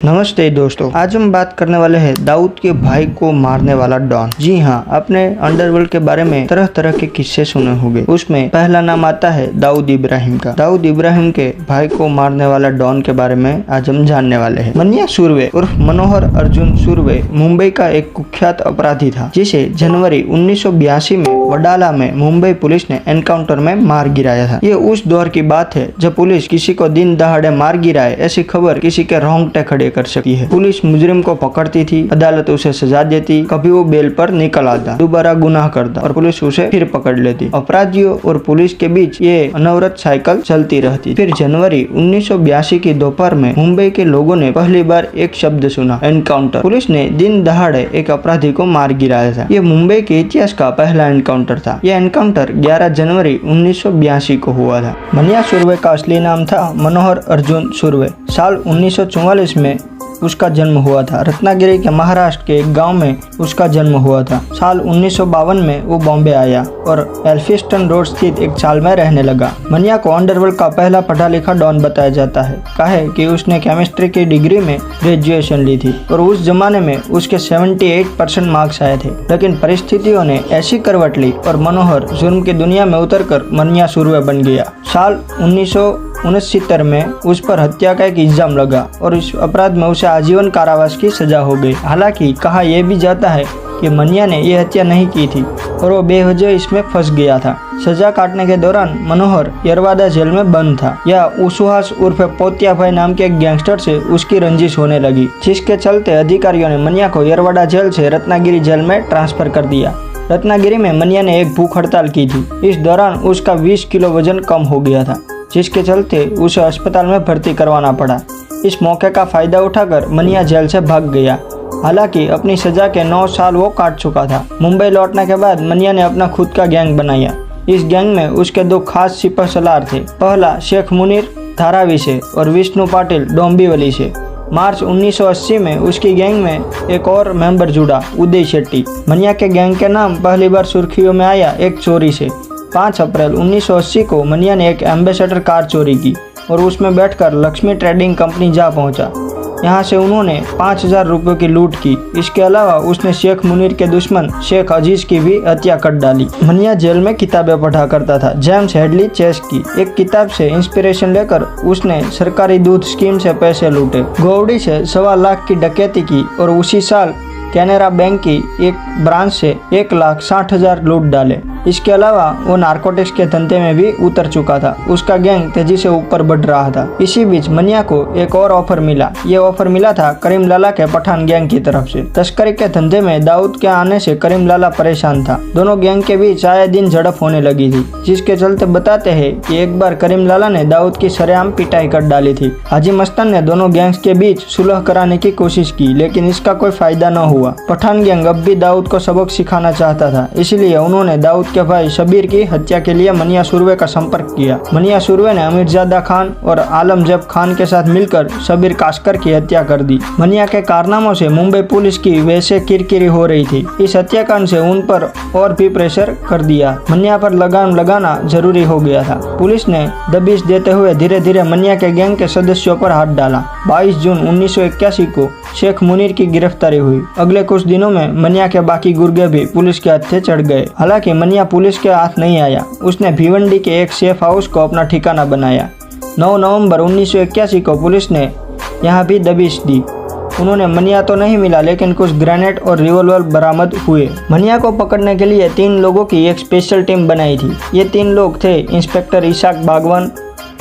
नमस्ते दोस्तों, आज हम बात करने वाले हैं दाऊद के भाई को मारने वाला डॉन। जी हाँ, आपने अंडरवर्ल्ड के बारे में तरह तरह के किस्से सुने होंगे। उसमें पहला नाम आता है दाऊद इब्राहिम का। दाऊद इब्राहिम के भाई को मारने वाला डॉन के बारे में आज हम जानने वाले हैं। मन्या सुर्वे उर्फ मनोहर अर्जुन सुर्वे मुंबई का एक कुख्यात अपराधी था, जिसे जनवरी 1982 में वडाला में मुंबई पुलिस ने एनकाउंटर में मार गिराया था। ये उस दौर की बात है जब पुलिस किसी को दिन दहाड़े मार गिराए ऐसी खबर किसी के रोंगटे खड़े कर सकती है। पुलिस मुजरिम को पकड़ती थी, अदालत उसे सजा देती, कभी वो बेल पर निकल आता, दोबारा गुनाह करता और पुलिस उसे फिर पकड़ लेती। अपराधियों और पुलिस के बीच ये अनवरत साइकिल चलती रहती। फिर जनवरी 1982 की दोपहर में मुंबई के लोगों ने पहली बार एक शब्द सुना, एनकाउंटर। पुलिस ने दिन दहाड़े एक अपराधी को मार गिराया था। ये मुंबई के इतिहास का पहला एनकाउंटर था। यह एनकाउंटर 11 जनवरी 1982 को हुआ था। मन्या सुर्वे का असली नाम था मनोहर अर्जुन सुर्वे। साल 1944 में उसका जन्म हुआ था। रत्नागिरी के महाराष्ट्र के एक गांव में उसका जन्म हुआ था। साल 1952 में वो बॉम्बे आया और एल्फिस्टन रोड स्थित एक चाल में रहने लगा। मन्या को अंडरवर्ल्ड का पहला पढ़ा लिखा डॉन बताया जाता है। काहे कि उसने केमिस्ट्री की डिग्री में ग्रेजुएशन ली थी और उस जमाने में उसके 78% मार्क्स आए थे। लेकिन परिस्थितियों ने ऐसी करवट ली और मनोहर जुर्म की दुनिया में उतरकर मन्या सुर्वे बन गया। साल 1969 में उस पर हत्या का एक इल्जाम लगा और इस अपराध में उसे आजीवन कारावास की सजा हो गई। हालांकि कहा यह भी जाता है कि मन्या ने यह हत्या नहीं की थी और वो बेवजह इसमें फंस गया था। सजा काटने के दौरान मनोहर यरवादा जेल में बंद था। यह उसुहास उर्फ पोतिया भाई नाम के एक गैंगस्टर से उसकी रंजिश होने लगी, जिसके चलते अधिकारियों ने मन्या को यरवादा जेल से रत्नागिरी जेल में ट्रांसफर कर दिया। रत्नागिरी में मन्या ने एक भूख हड़ताल की थी। इस दौरान उसका 20 किलो वजन कम हो गया था, जिसके चलते उसे अस्पताल में भर्ती करवाना पड़ा। इस मौके का फायदा उठाकर मन्या जेल से भाग गया। हालांकि अपनी सजा के 9 साल वो काट चुका था। मुंबई लौटने के बाद मन्या ने अपना खुद का गैंग बनाया। इस गैंग में उसके 2 खास सिपह सलार थे। पहला शेख मुनीर धारावी से और विष्णु पाटिल डोंबिवली से। मार्च 1980 में उसकी गैंग में एक और मेंबर जुड़ा, उदय शेट्टी। मन्या के गैंग के नाम पहली बार सुर्खियों में आया एक चोरी से। 5 अप्रैल 1980 को मन्या ने एक एम्बेसडर कार चोरी की और उसमें बैठकर लक्ष्मी ट्रेडिंग कंपनी जा पहुंचा। यहाँ से उन्होंने 5000 रुपयों की लूट की। इसके अलावा उसने शेख मुनीर के दुश्मन शेख अजीज की भी हत्या कर डाली। मन्या जेल में किताबें पढ़ा करता था। जेम्स हेडली चेस की एक किताब से इंस्पिरेशन लेकर उसने सरकारी दूध स्कीम से पैसे लूटे। गोवड़ी से 1.25 लाख की डकैती की और उसी साल कैनरा बैंक की एक ब्रांच से 1,60,000 लूट डाले। इसके अलावा वो नारकोटिक्स के धंधे में भी उतर चुका था। उसका गैंग तेजी से ऊपर बढ़ रहा था। इसी बीच मन्या को एक और ऑफर मिला। ये ऑफर मिला था करीम लाला के पठान गैंग की तरफ से। तस्करी के धंधे में दाऊद के आने से करीम लाला परेशान था। दोनों गैंग के बीच आए दिन झड़प होने लगी थी, जिसके चलते बताते हैं कि एक बार करीम लाला ने दाऊद की सरेआम पिटाई कर डाली थी। हाजी मस्तान ने दोनों गैंग्स के बीच सुलह कराने की कोशिश की, लेकिन इसका कोई फायदा न हुआ। पठान गैंग अब भी दाऊद को सबक सिखाना चाहता था, इसलिए उन्होंने दाऊद के भाई शबीर की हत्या के लिए मन्या सुर्वे का संपर्क किया। मन्या सुर्वे ने अमीरजादा खान और आलमजब खान के साथ मिलकर शबीर कास्कर की हत्या कर दी। मन्या के कारनामों से मुंबई पुलिस की वैसे किरकिरी हो रही थी। इस हत्याकांड से उन पर और भी प्रेशर कर दिया। मन्या पर लगाम लगाना जरूरी हो गया था। पुलिस ने दबिश देते हुए धीरे धीरे मन्या के गैंग के सदस्यों पर हाथ डाला। 22 जून 1981 को शेख मुनीर की गिरफ्तारी हुई। अगले कुछ दिनों में मन्या के बाकी गुर्गे भी पुलिस के हत्थे चढ़ गए। हालांकि मन्या पुलिस के हाथ नहीं आया। उसने भिवंडी के एक सेफ हाउस को अपना ठिकाना बनाया। 9 नवंबर 1981 को पुलिस ने यहाँ भी दबिश दी। उन्होंने मन्या तो नहीं मिला, लेकिन कुछ ग्रेनेड और रिवॉल्वर बरामद हुए। मन्या को पकड़ने के लिए 3 लोगों की एक स्पेशल टीम बनाई थी। ये 3 लोग थे इंस्पेक्टर इशाक बागवान,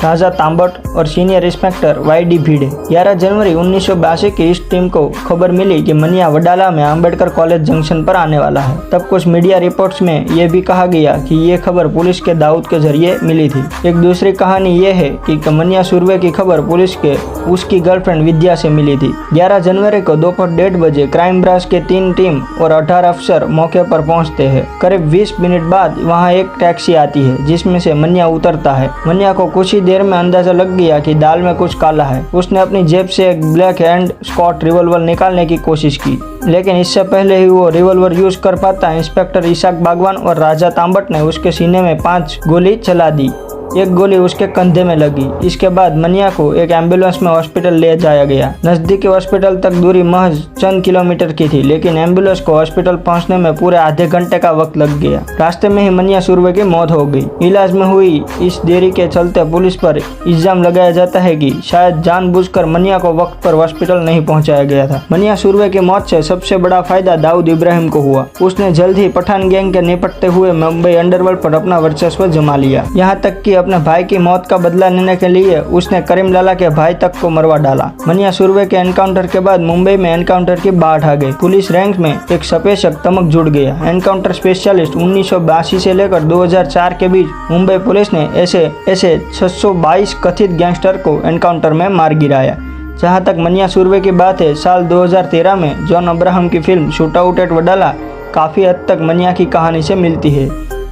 राजा तांबट और सीनियर इंस्पेक्टर वाई.डी. भिड़े। 11 जनवरी 1982 की इस टीम को खबर मिली कि मन्या वडाला में अंबेडकर कॉलेज जंक्शन पर आने वाला है। तब कुछ मीडिया रिपोर्ट्स में यह भी कहा गया कि ये खबर पुलिस के दाऊद के जरिए मिली थी। एक दूसरी कहानी ये है कि मन्या सुर्वे की खबर पुलिस के उसकी गर्लफ्रेंड विद्या से मिली थी। 11 जनवरी को दोपहर 1:30 बजे क्राइम ब्रांच के 3 टीम और 18 अफसर मौके पर पहुँचते हैं। करीब 20 मिनट बाद वहाँ एक टैक्सी आती है, जिसमें से मन्या उतरता है। मन्या को कुछ ही देर में अंदाजा लग गया कि दाल में कुछ काला है। उसने अपनी जेब से एक ब्लैक एंड स्कॉट रिवॉल्वर निकालने की कोशिश की, लेकिन इससे पहले ही वो रिवॉल्वर यूज कर पाता इंस्पेक्टर इशाक बागवान और राजा तांबट ने उसके सीने में 5 गोली चला दी। एक गोली उसके कंधे में लगी। इसके बाद मनिया को एक एम्बुलेंस में हॉस्पिटल ले जाया गया। नजदीकी हॉस्पिटल तक दूरी महज चंद किलोमीटर की थी, लेकिन एम्बुलेंस को हॉस्पिटल पहुंचने में पूरे आधे घंटे का वक्त लग गया। रास्ते में ही मनिया सुरवे की मौत हो गई। इलाज में हुई इस देरी के चलते पुलिस पर इल्जाम लगाया जाता है कि शायद जानबूझकर मनिया को वक्त पर हॉस्पिटल नहीं पहुंचाया गया था। मनिया सुरवे की मौत से सबसे बड़ा फायदा दाऊद इब्राहिम को हुआ। उसने जल्द ही पठान गैंग के निपटते हुए मुंबई अंडरवर्ल्ड पर अपना वर्चस्व जमा लिया। यहाँ तक कि अपने भाई की मौत का बदला लेने के लिए उसने करीम लाला के भाई तक को मरवा डाला। मनिया सुरवे के एनकाउंटर के बाद मुंबई में एनकाउंटर की बाढ़ आ गई। पुलिस रैंक में एक सपेशक तमक जुड़ गया। एनकाउंटर स्पेशलिस्ट 1982 से लेकर 2004 के बीच मुंबई पुलिस ने ऐसे 622 कथित गैंगस्टर को एनकाउंटर में मार गिराया। जहां तक मनिया सुरवे की बात है, साल 2013 में जॉन अब्राहम की film shoot out at Wadala काफ़ी हद तक मनिया की कहानी से मिलती है।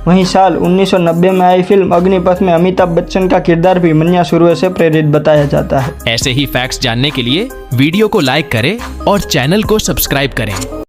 वहीं साल 1990 में आई फिल्म अग्निपथ में अमिताभ बच्चन का किरदार भी मनिया सुरवे से प्रेरित बताया जाता है। ऐसे ही फैक्ट्स जानने के लिए वीडियो को लाइक करें और चैनल को सब्सक्राइब करें।